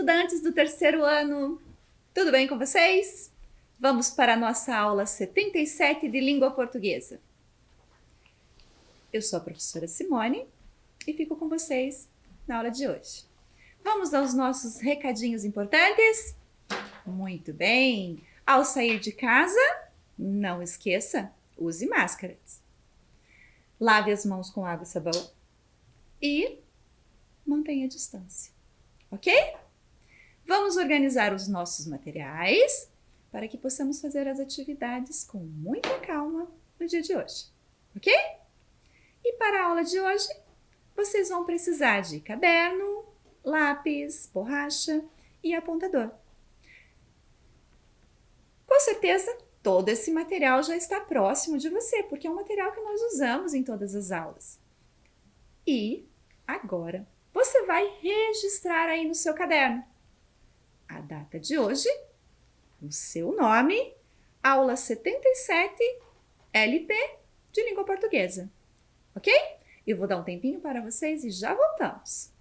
estudantes do terceiro ano! Tudo bem com vocês? Vamos para a nossa aula 77 de língua portuguesa. Eu sou a professora Simone e fico com vocês na aula de hoje. Vamos aos nossos recadinhos importantes? Muito bem! Ao sair de casa, não esqueça, use máscaras. Lave as mãos com água e sabão e mantenha a distância, ok? Vamos organizar os nossos materiais para que possamos fazer as atividades com muita calma no dia de hoje, ok? E para a aula de hoje, vocês vão precisar de caderno, lápis, borracha e apontador. Com certeza, todo esse material já está próximo de você, porque é um material que nós usamos em todas as aulas. E agora, você vai registrar aí no seu caderno a data de hoje, o seu nome, aula 77, LP de língua portuguesa, ok? Eu vou dar um tempinho para vocês e já voltamos.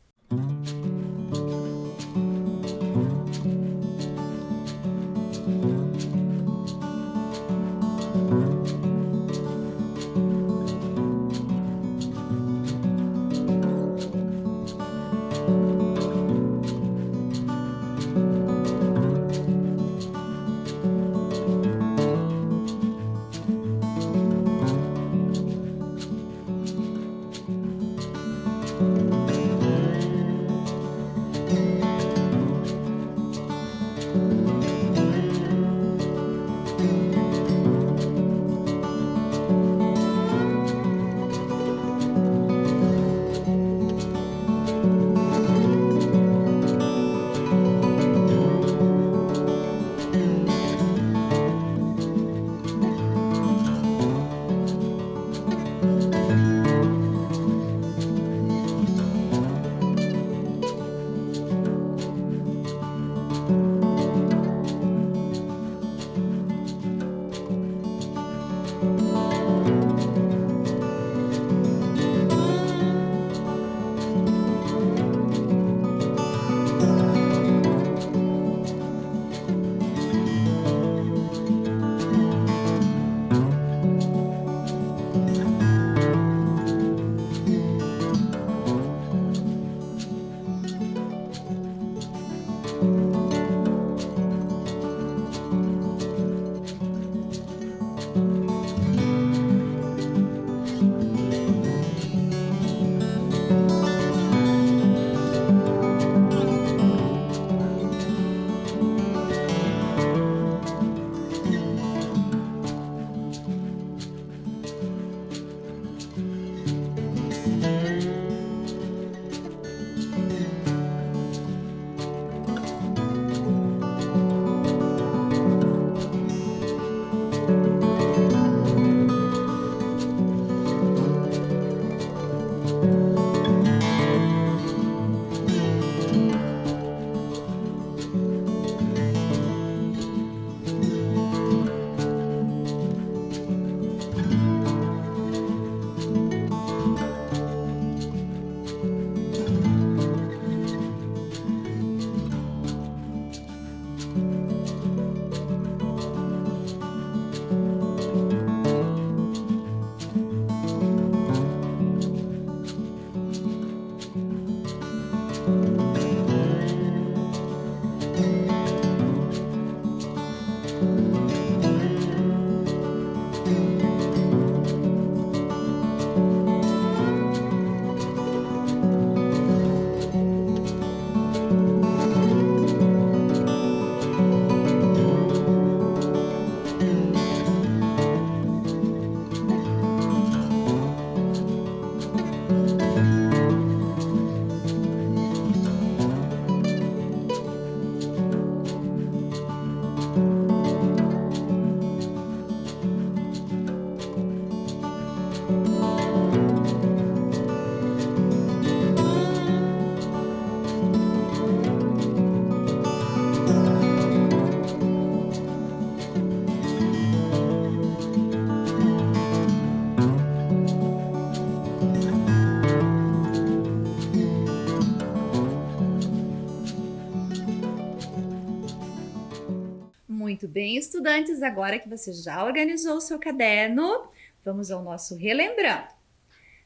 Muito bem, estudantes, agora que você já organizou o seu caderno, vamos ao nosso relembrando.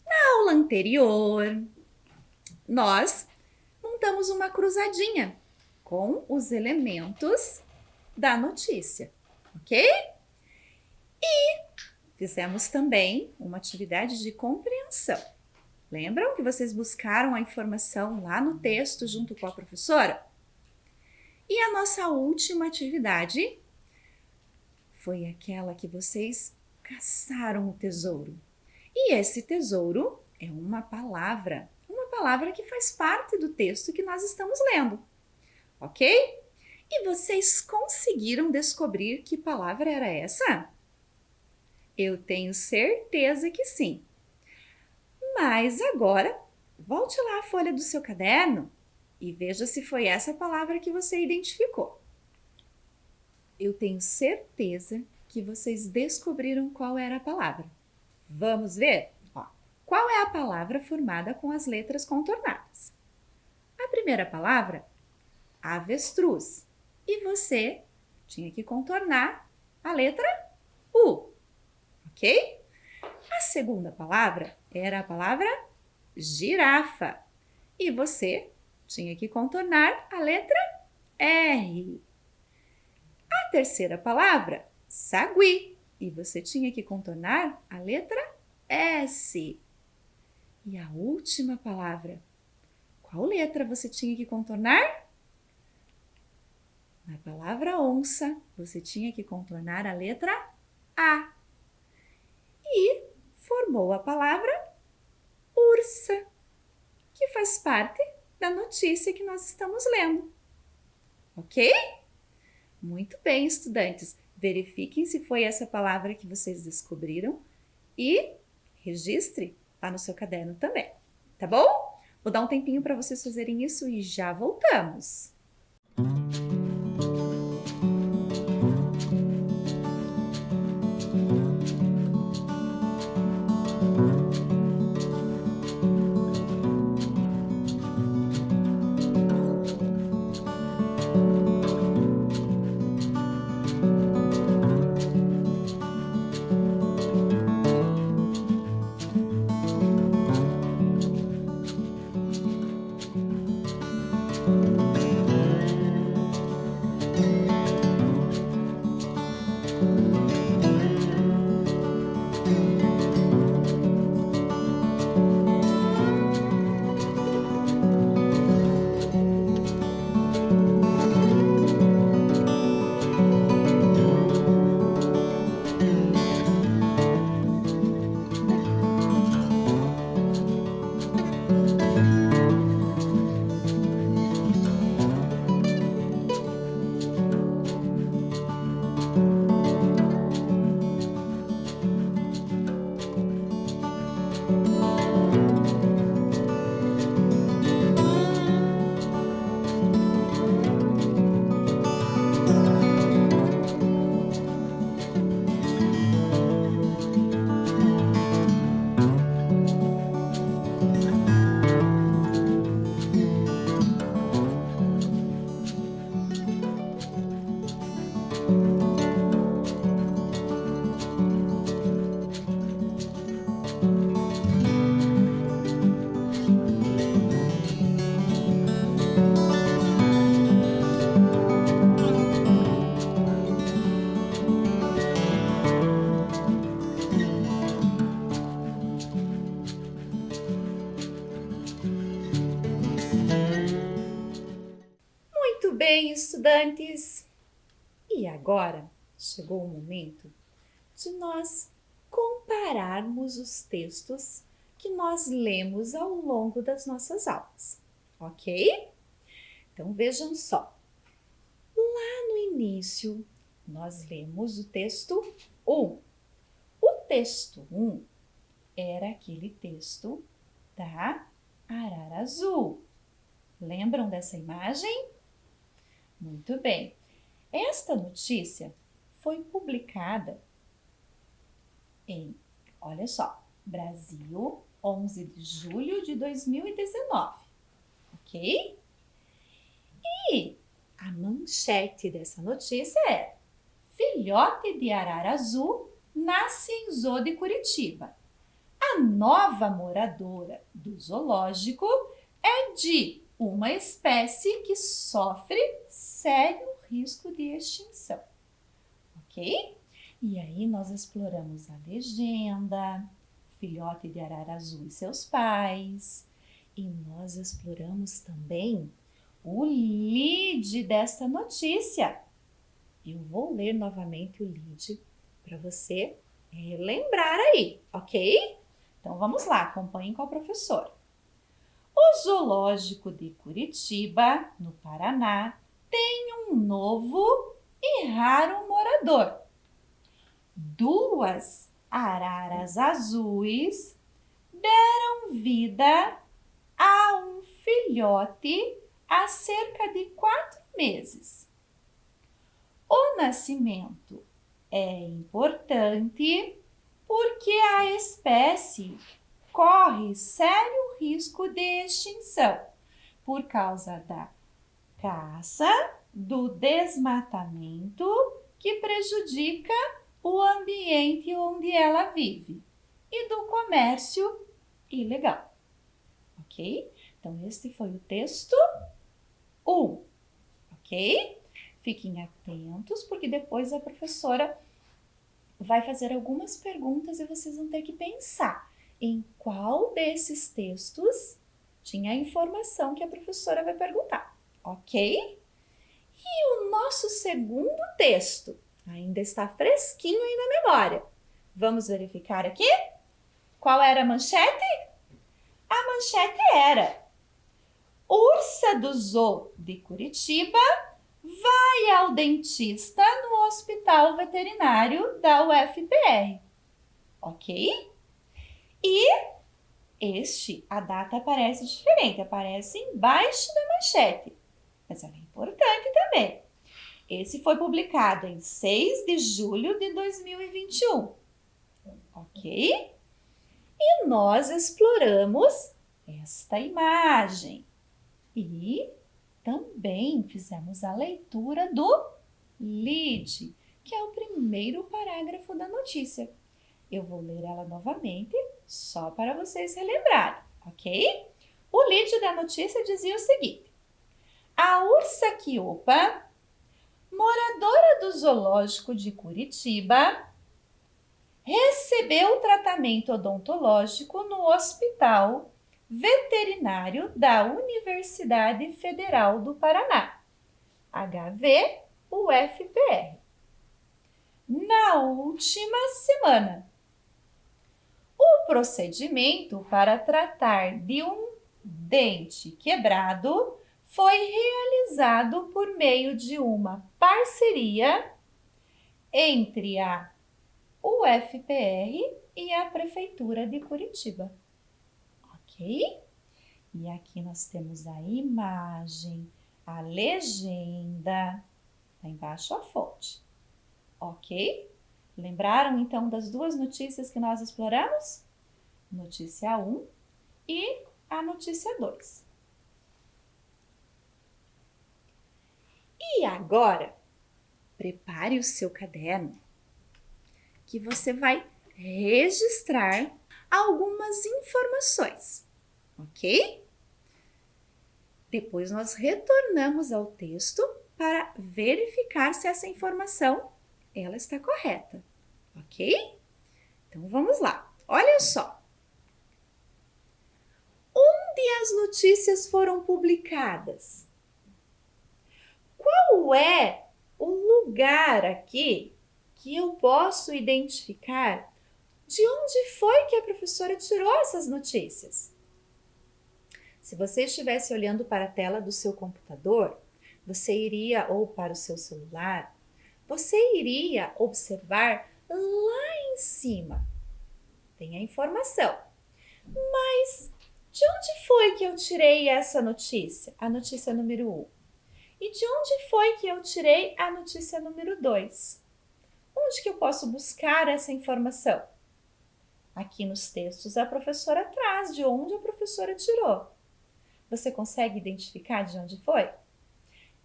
Na aula anterior, nós montamos uma cruzadinha com os elementos da notícia, ok? E fizemos também uma atividade de compreensão. Lembram que vocês buscaram a informação lá no texto junto com a professora? E a nossa última atividade foi aquela que vocês caçaram o tesouro. E esse tesouro é uma palavra que faz parte do texto que nós estamos lendo, ok? E vocês conseguiram descobrir que palavra era essa? Eu tenho certeza que sim. Mas agora, volte lá à folha do seu caderno e veja se foi essa palavra que você identificou. Eu tenho certeza que vocês descobriram qual era a palavra. Vamos ver? Qual é a palavra formada com as letras contornadas? A primeira palavra, avestruz. E você tinha que contornar a letra U, ok? A segunda palavra era a palavra girafa. E você tinha que contornar a letra R. A terceira palavra, sagui. E você tinha que contornar a letra S. E a última palavra, qual letra você tinha que contornar? Na palavra onça, você tinha que contornar a letra A. E formou a palavra ursa, que faz parte da notícia que nós estamos lendo. Ok? Muito bem, estudantes. Verifiquem se foi essa palavra que vocês descobriram e registre lá no seu caderno também, tá bom? Vou dar um tempinho para vocês fazerem isso e já voltamos. Muito bem, estudantes! E agora chegou o momento de nós compararmos os textos que nós lemos ao longo das nossas aulas, ok? Então vejam só, lá no início nós lemos o texto 1. O texto 1 era aquele texto da arara azul. Lembram dessa imagem? Muito bem. Esta notícia foi publicada em, olha só, Brasil, 11 de julho de 2019, ok? E a manchete dessa notícia é: filhote de arara azul nasce em Zoo de Curitiba. A nova moradora do zoológico é de uma espécie que sofre sério risco de extinção, ok? E aí nós exploramos a legenda, filhote de arara azul e seus pais, e nós exploramos também o lead desta notícia. Eu vou ler novamente o lead para você relembrar aí, ok? Então vamos lá, acompanhem com a professora. O Zoológico de Curitiba, no Paraná, tem um novo e raro morador. Duas araras azuis deram vida a um filhote há cerca de 4 meses. O nascimento é importante porque a espécie corre sério risco de extinção por causa da caça, do desmatamento que prejudica o ambiente onde ela vive e do comércio ilegal, ok? Então, este foi o texto 1, ok? Fiquem atentos, porque depois a professora vai fazer algumas perguntas e vocês vão ter que pensar em qual desses textos tinha a informação que a professora vai perguntar, ok? E o nosso segundo texto ainda está fresquinho aí na memória. Vamos verificar aqui? Qual era a manchete? A manchete era: Ursa do Zoo de Curitiba vai ao dentista no Hospital Veterinário da UFPR, ok? E a data aparece diferente, aparece embaixo da manchete, mas ela é importante também. Esse foi publicado em 6 de julho de 2021, ok? E nós exploramos esta imagem e também fizemos a leitura do lead, que é o primeiro parágrafo da notícia. Eu vou ler ela novamente, só para vocês relembrarem, ok? O lead da notícia dizia o seguinte: a ursa Kiopa, moradora do zoológico de Curitiba, recebeu tratamento odontológico no Hospital Veterinário da Universidade Federal do Paraná, HV-UFPR, na última semana. O procedimento para tratar de um dente quebrado foi realizado por meio de uma parceria entre a UFPR e a Prefeitura de Curitiba, ok? E aqui nós temos a imagem, a legenda, lá embaixo a fonte, ok? Lembraram então das duas notícias que nós exploramos? Notícia 1 e a notícia 2. E agora, prepare o seu caderno, que você vai registrar algumas informações, ok? Depois nós retornamos ao texto para verificar se essa informação ela está correta, ok? Então vamos lá, olha só. Onde as notícias foram publicadas? Qual é o lugar aqui que eu posso identificar de onde foi que a professora tirou essas notícias? Se você estivesse olhando para a tela do seu computador, você iria, ou para o seu celular, você iria observar lá em cima. Tem a informação. Mas de onde foi que eu tirei essa notícia? A notícia número 1. E de onde foi que eu tirei a notícia número 2? Onde que eu posso buscar essa informação? Aqui nos textos a professora traz de onde a professora tirou. Você consegue identificar de onde foi?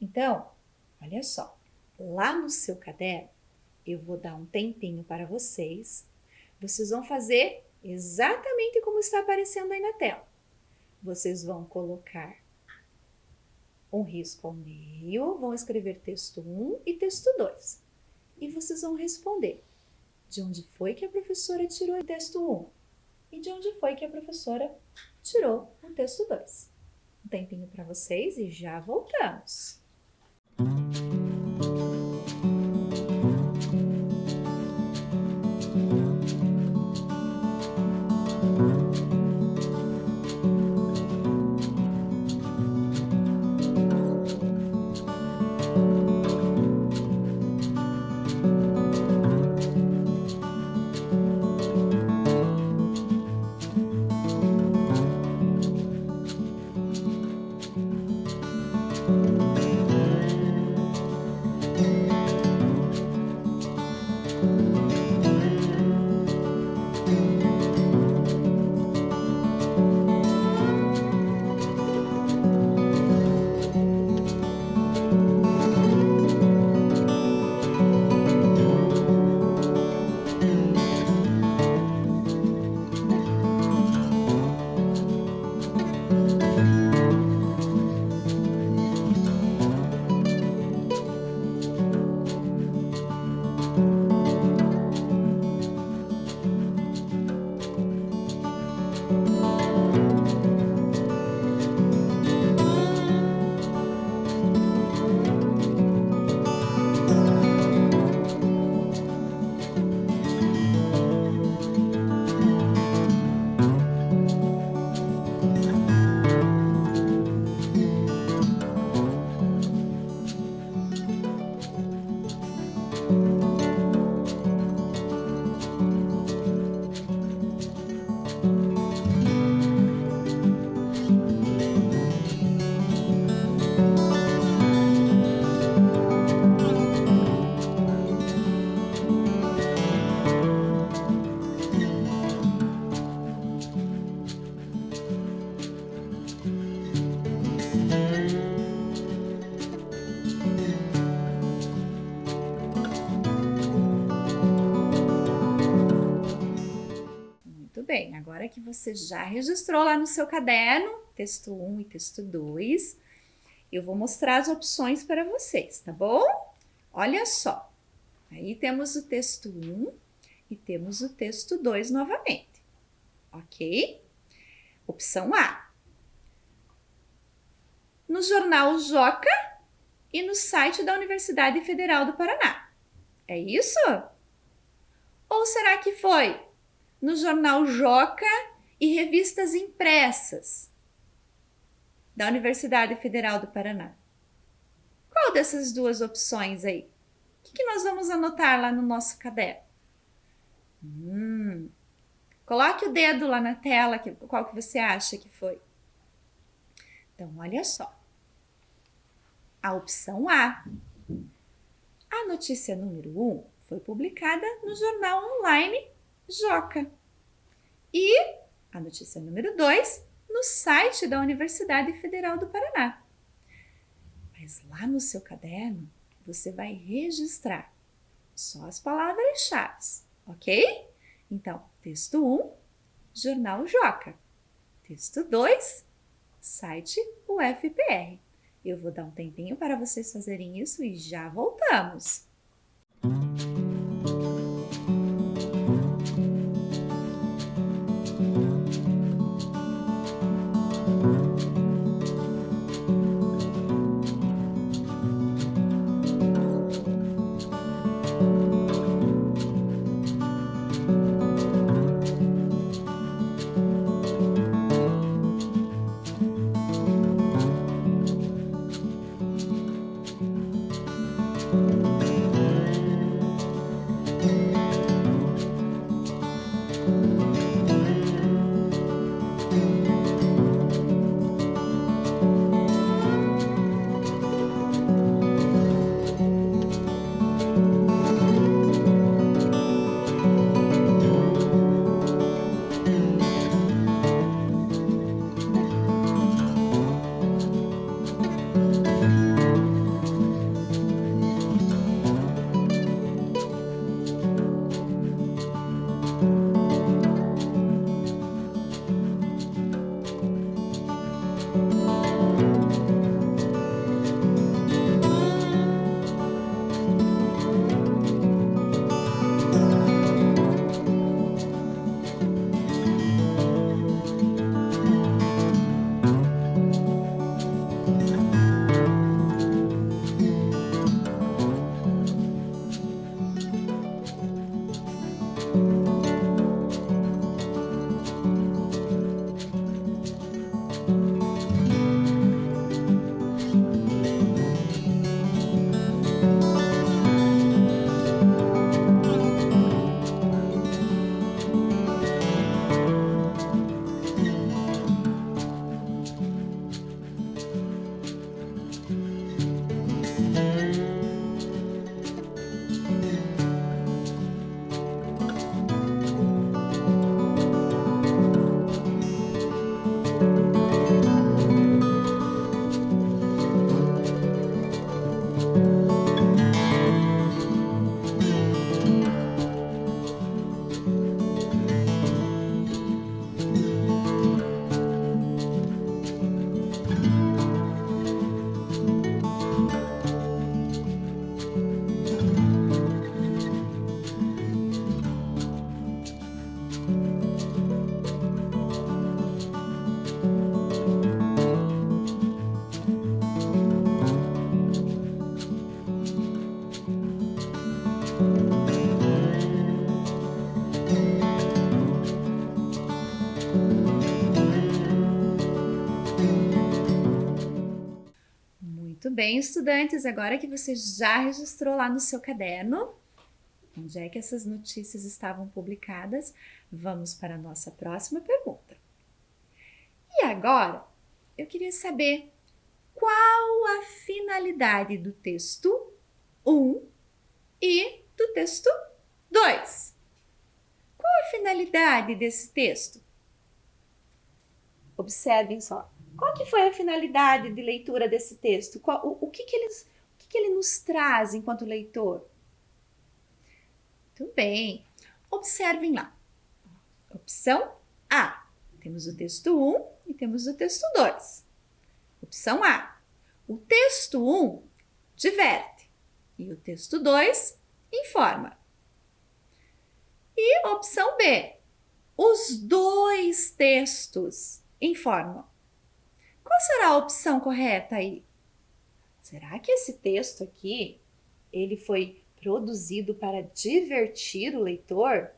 Então, olha só, lá no seu caderno Eu vou dar um tempinho para vocês. Vocês vão fazer exatamente como está aparecendo aí na tela. Vocês vão colocar um risco ao meio, vão escrever texto 1 e texto 2. E vocês vão responder de onde foi que a professora tirou o texto 1 e de onde foi que a professora tirou o texto 2. Um tempinho para vocês e já voltamos. Muito bem, agora que você já registrou lá no seu caderno, texto 1 e texto 2, eu vou mostrar as opções para vocês, tá bom? Olha só, aí temos o texto 1 e temos o texto 2 novamente, ok? Opção A. No jornal Joca e no site da Universidade Federal do Paraná. É isso? Ou será que foi no jornal Joca e revistas impressas da Universidade Federal do Paraná? Qual dessas duas opções aí? O que nós vamos anotar lá no nosso caderno? Coloque o dedo lá na tela, qual que você acha que foi? Então, olha só. A opção A. A notícia número 1 foi publicada no jornal online Joca. E a notícia número 2 no site da Universidade Federal do Paraná. Mas lá no seu caderno, você vai registrar só as palavras-chave, ok? Então, texto 1, jornal Joca. Texto 2, site UFPR. Eu vou dar um tempinho para vocês fazerem isso e já voltamos. Muito bem, estudantes, agora que você já registrou lá no seu caderno, onde é que essas notícias estavam publicadas, vamos para a nossa próxima pergunta. E agora, eu queria saber qual a finalidade do texto 1 e do texto 2. Qual a finalidade desse texto? Observem só. Qual que foi a finalidade de leitura desse texto? O que ele nos traz enquanto leitor? Muito bem. Observem lá. Opção A. Temos o texto 1 e temos o texto 2. Opção A. O texto 1 diverte e o texto 2 informa. E opção B. Os dois textos informam. Qual será a opção correta aí? Será que esse texto aqui, ele foi produzido para divertir o leitor?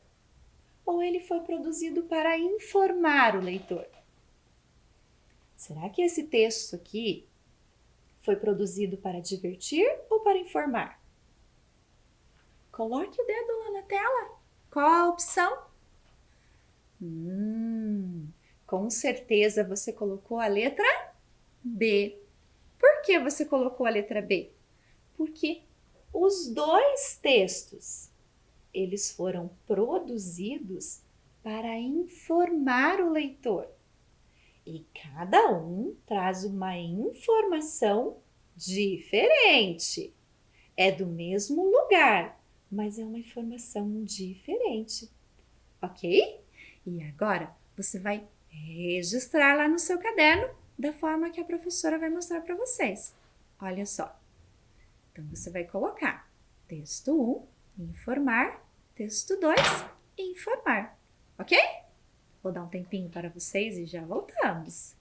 Ou ele foi produzido para informar o leitor? Será que esse texto aqui foi produzido para divertir ou para informar? Coloque o dedo lá na tela. Qual a opção? Com certeza você colocou a letra B. Por que você colocou a letra B? Porque os dois textos, eles foram produzidos para informar o leitor. E cada um traz uma informação diferente. É do mesmo lugar, mas é uma informação diferente. Ok? E agora você vai registrar lá no seu caderno da forma que a professora vai mostrar para vocês. Olha só. Então, você vai colocar texto 1, informar, texto 2, informar. Ok? Vou dar um tempinho para vocês e já voltamos.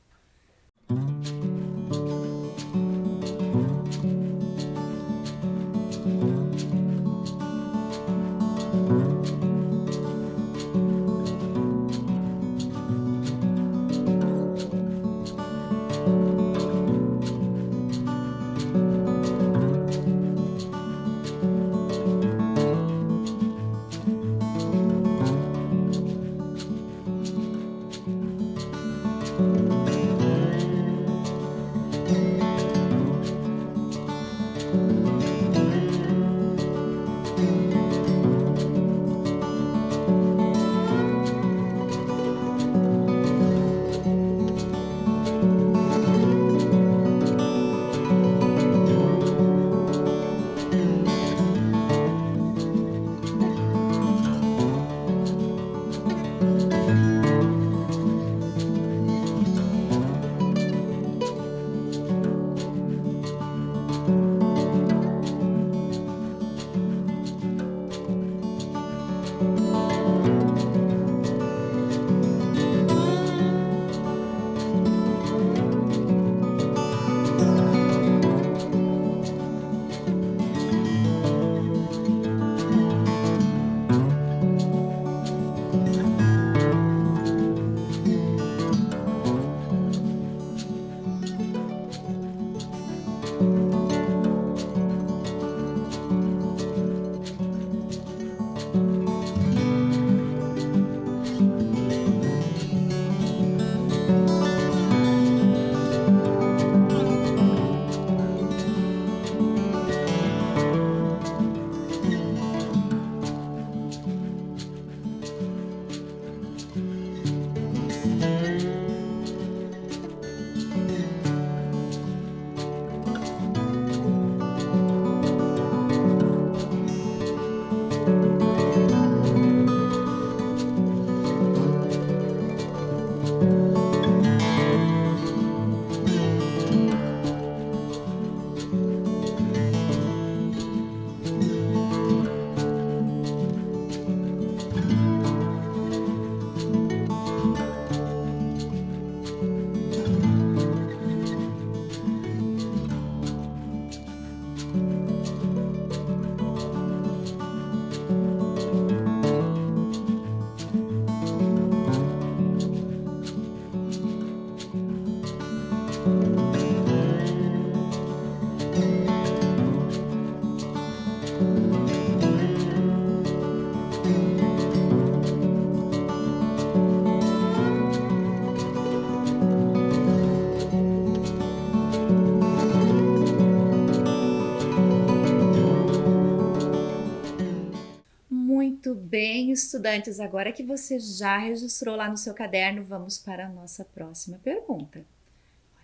bem, estudantes, agora que você já registrou lá no seu caderno, vamos para a nossa próxima pergunta.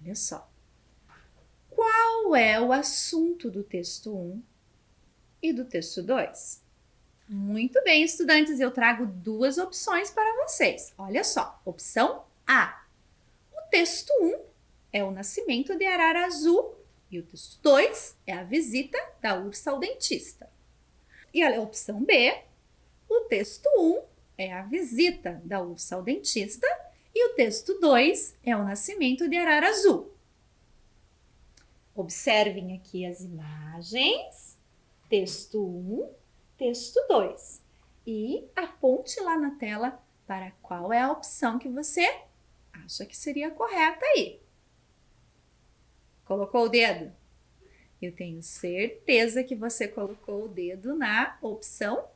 Olha só. Qual é o assunto do texto 1 e do texto 2? Muito bem, estudantes, eu trago duas opções para vocês. Olha só, opção A. O texto 1 é o nascimento de Arara Azul e o texto 2 é a visita da ursa ao dentista. E a opção B. O texto 1 é a visita da ursa ao dentista e o texto 2 é o nascimento de Arara Azul. Observem aqui as imagens, texto 1, texto 2 e aponte lá na tela para qual é a opção que você acha que seria correta aí. Colocou o dedo? Eu tenho certeza que você colocou o dedo na opção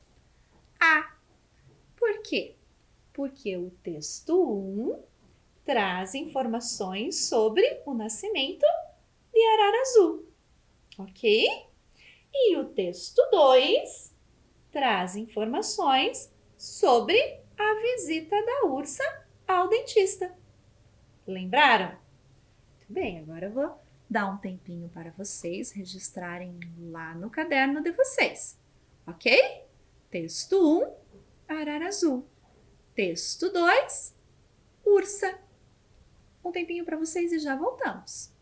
A. Por quê? Porque o texto 1 traz informações sobre o nascimento de Arara Azul, ok? E o texto 2 traz informações sobre a visita da ursa ao dentista. Lembraram? Muito bem, agora eu vou dar um tempinho para vocês registrarem lá no caderno de vocês, ok? Texto 1, Arara Azul. Texto 2, ursa. Um tempinho para vocês e já voltamos.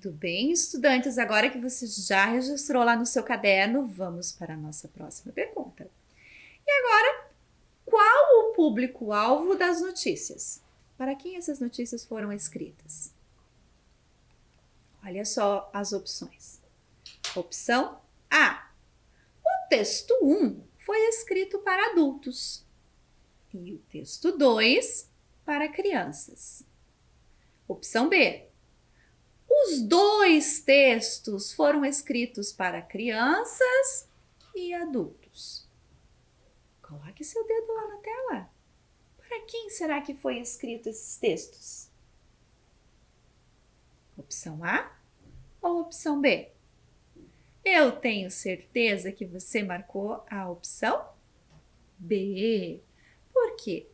Muito bem, estudantes, agora que você já registrou lá no seu caderno, vamos para a nossa próxima pergunta. E agora, qual o público-alvo das notícias? Para quem essas notícias foram escritas? Olha só as opções. Opção A. O texto 1 foi escrito para adultos e o texto 2 para crianças. Opção B. Os dois textos foram escritos para crianças e adultos. Coloque seu dedo lá na tela. Para quem será que foi escrito esses textos? Opção A ou opção B? Eu tenho certeza que você marcou a opção B. Por quê?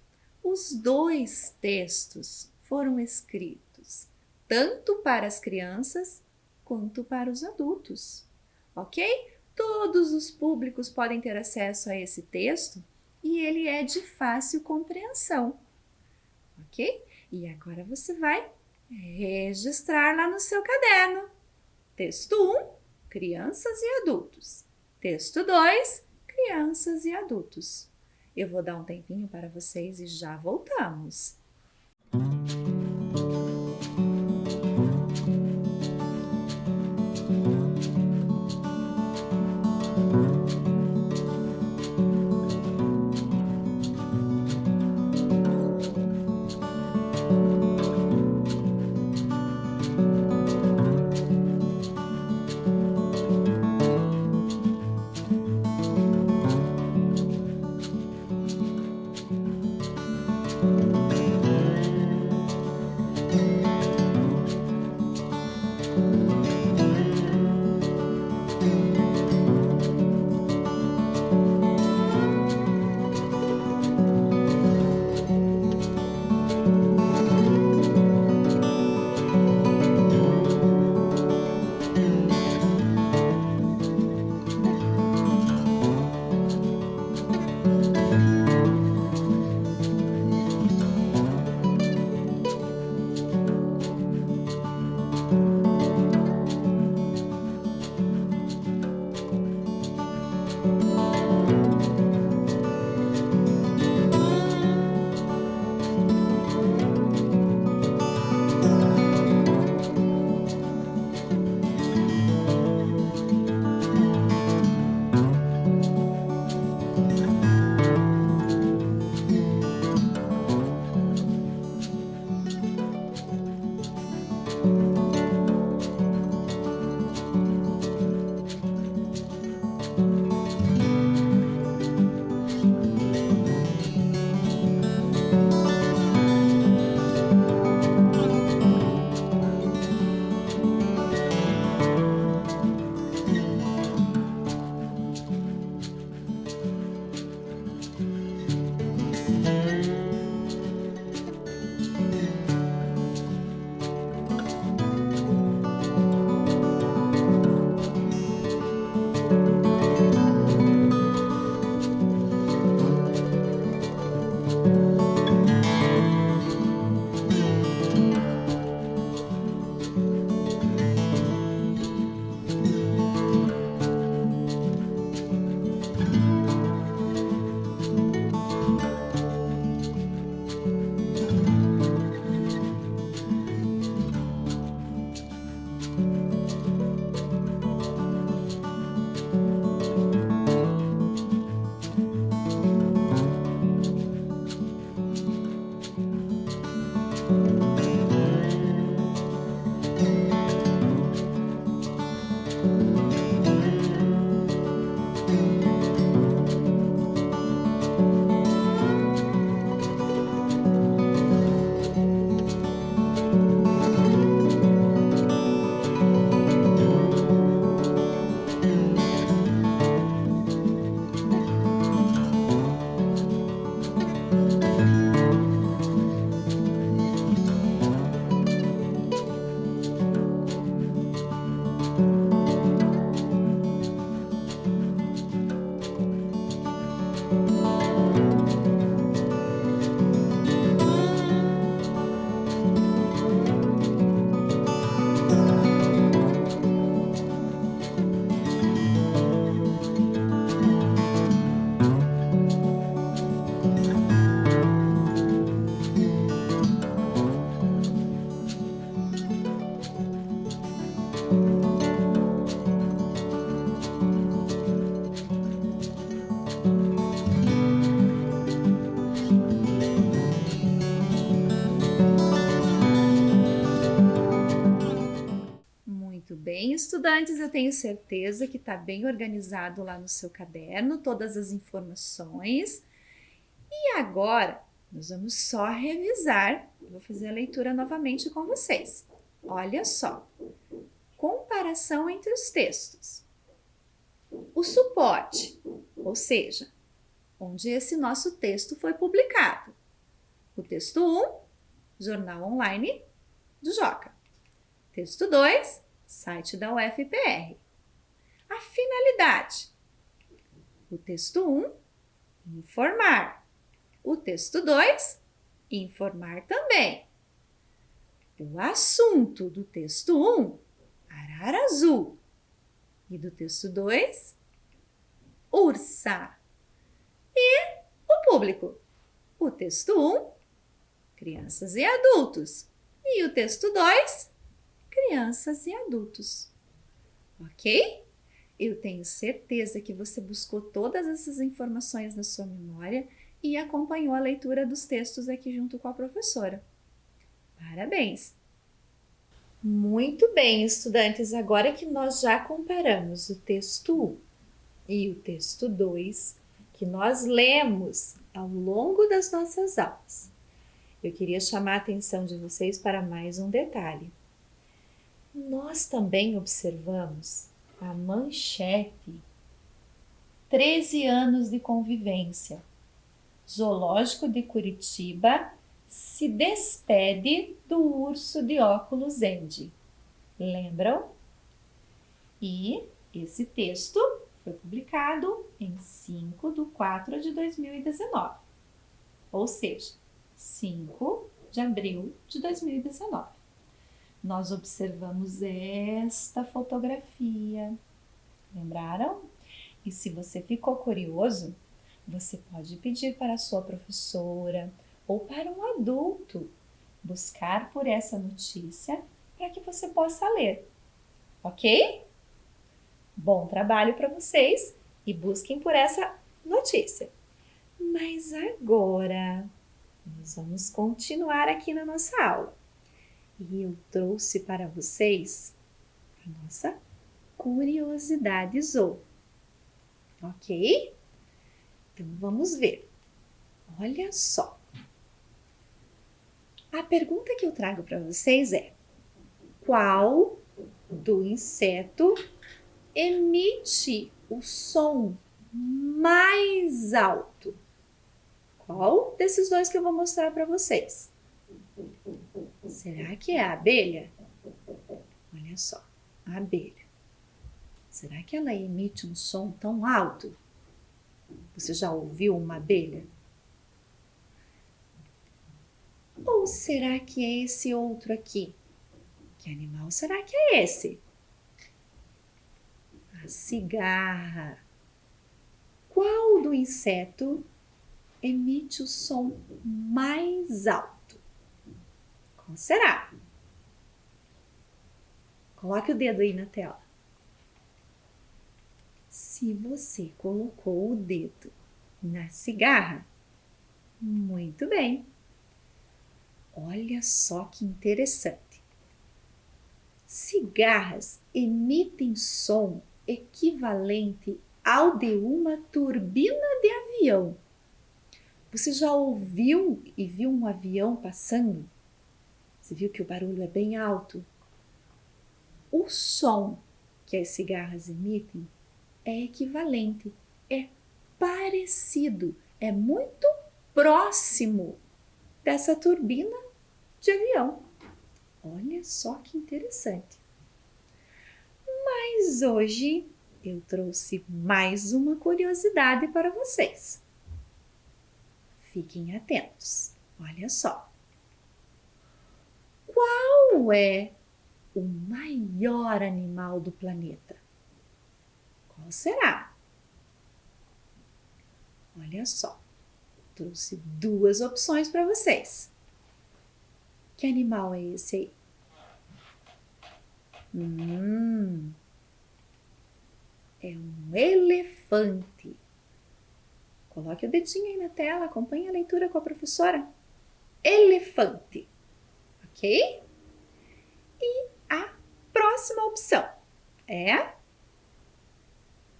Os dois textos foram escritos tanto para as crianças quanto para os adultos, ok? Todos os públicos podem ter acesso a esse texto e ele é de fácil compreensão, ok? E agora você vai registrar lá no seu caderno. Texto 1, crianças e adultos. Texto 2, crianças e adultos. Eu vou dar um tempinho para vocês e já voltamos. estudantes, eu tenho certeza que está bem organizado lá no seu caderno, todas as informações. E agora, nós vamos só revisar. Vou fazer a leitura novamente com vocês. Olha só. Comparação entre os textos. O suporte, ou seja, onde esse nosso texto foi publicado. O texto 1, Jornal Online do Joca. Texto 2, site da UFPR. A finalidade. O texto 1, informar. O texto 2, informar também. O assunto do texto 1, arara azul. E do texto 2, ursa. E o público. O texto 1, crianças e adultos. E o texto 2, crianças e adultos. Ok? Eu tenho certeza que você buscou todas essas informações na sua memória e acompanhou a leitura dos textos aqui junto com a professora. Parabéns! Muito bem, estudantes, agora que nós já comparamos o texto 1 e o texto 2, que nós lemos ao longo das nossas aulas, eu queria chamar a atenção de vocês para mais um detalhe. Nós também observamos a manchete 13 anos de convivência. Zoológico de Curitiba se despede do urso de óculos Andy. Lembram? E esse texto foi publicado em 5/4/2019, ou seja, 5 de abril de 2019. Nós observamos esta fotografia. Lembraram? E se você ficou curioso, você pode pedir para a sua professora ou para um adulto buscar por essa notícia para que você possa ler. Ok? Bom trabalho para vocês e busquem por essa notícia. Mas agora nós vamos continuar aqui na nossa aula. E eu trouxe para vocês a nossa curiosidade Zoo. Ok? Então vamos ver. Olha só. A pergunta que eu trago para vocês é: qual do inseto emite o som mais alto? Qual desses dois que eu vou mostrar para vocês? Será que é a abelha? Olha só, a abelha. Será que ela emite um som tão alto? Você já ouviu uma abelha? Ou será que é esse outro aqui? Que animal será que é esse? A cigarra. Qual do inseto emite o som mais alto? Qual será? Coloque o dedo aí na tela. Se você colocou o dedo na cigarra, muito bem. Olha só que interessante. Cigarras emitem som equivalente ao de uma turbina de avião. Você já ouviu e viu um avião passando? Você viu que o barulho é bem alto? O som que as cigarras emitem é equivalente, é parecido, é muito próximo dessa turbina de avião. Olha só que interessante. Mas hoje eu trouxe mais uma curiosidade para vocês. Fiquem atentos. Olha só. Qual é o maior animal do planeta? Qual será? Olha só. Trouxe duas opções para vocês. Que animal é esse aí? É um elefante. Coloque o dedinho aí na tela, acompanhe a leitura com a professora. Elefante. Ok? E a próxima opção É?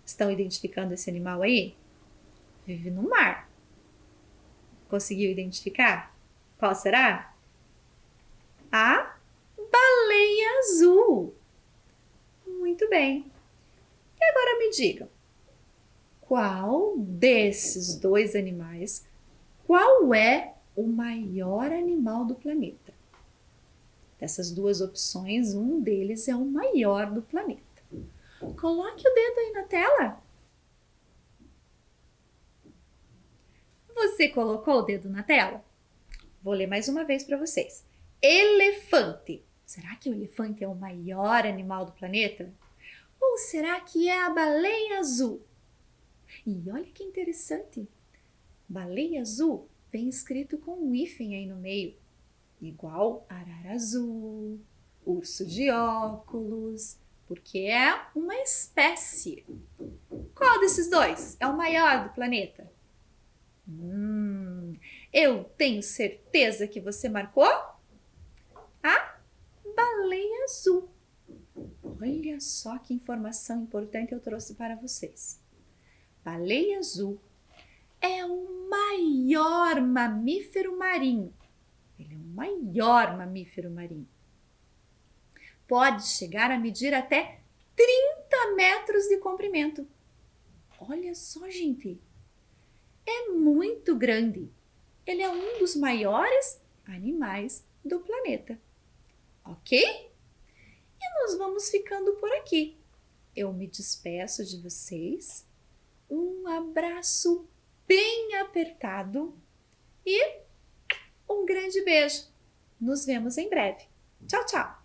Estão identificando esse animal aí? Vive no mar. Conseguiu identificar? Qual será? A baleia azul. Muito bem. E agora me digam, qual desses dois animais, qual é o maior animal do planeta? Dessas duas opções, um deles é o maior do planeta. Coloque o dedo aí na tela. Você colocou o dedo na tela? Vou ler mais uma vez para vocês. Elefante. Será que o elefante é o maior animal do planeta? Ou será que é a baleia azul? E olha que interessante. Baleia azul vem escrito com um hífen aí no meio. Igual arara azul, urso de óculos, porque é uma espécie. Qual desses dois é o maior do planeta? Eu tenho certeza que você marcou a baleia azul. Olha só que informação importante eu trouxe para vocês. Baleia azul é o maior mamífero marinho. Ele é o maior mamífero marinho. Pode chegar a medir até 30 metros de comprimento. Olha só, gente. É muito grande. Ele é um dos maiores animais do planeta. Ok? E nós vamos ficando por aqui. Eu me despeço de vocês. Um abraço bem apertado e um grande beijo. Nos vemos em breve. Tchau, tchau!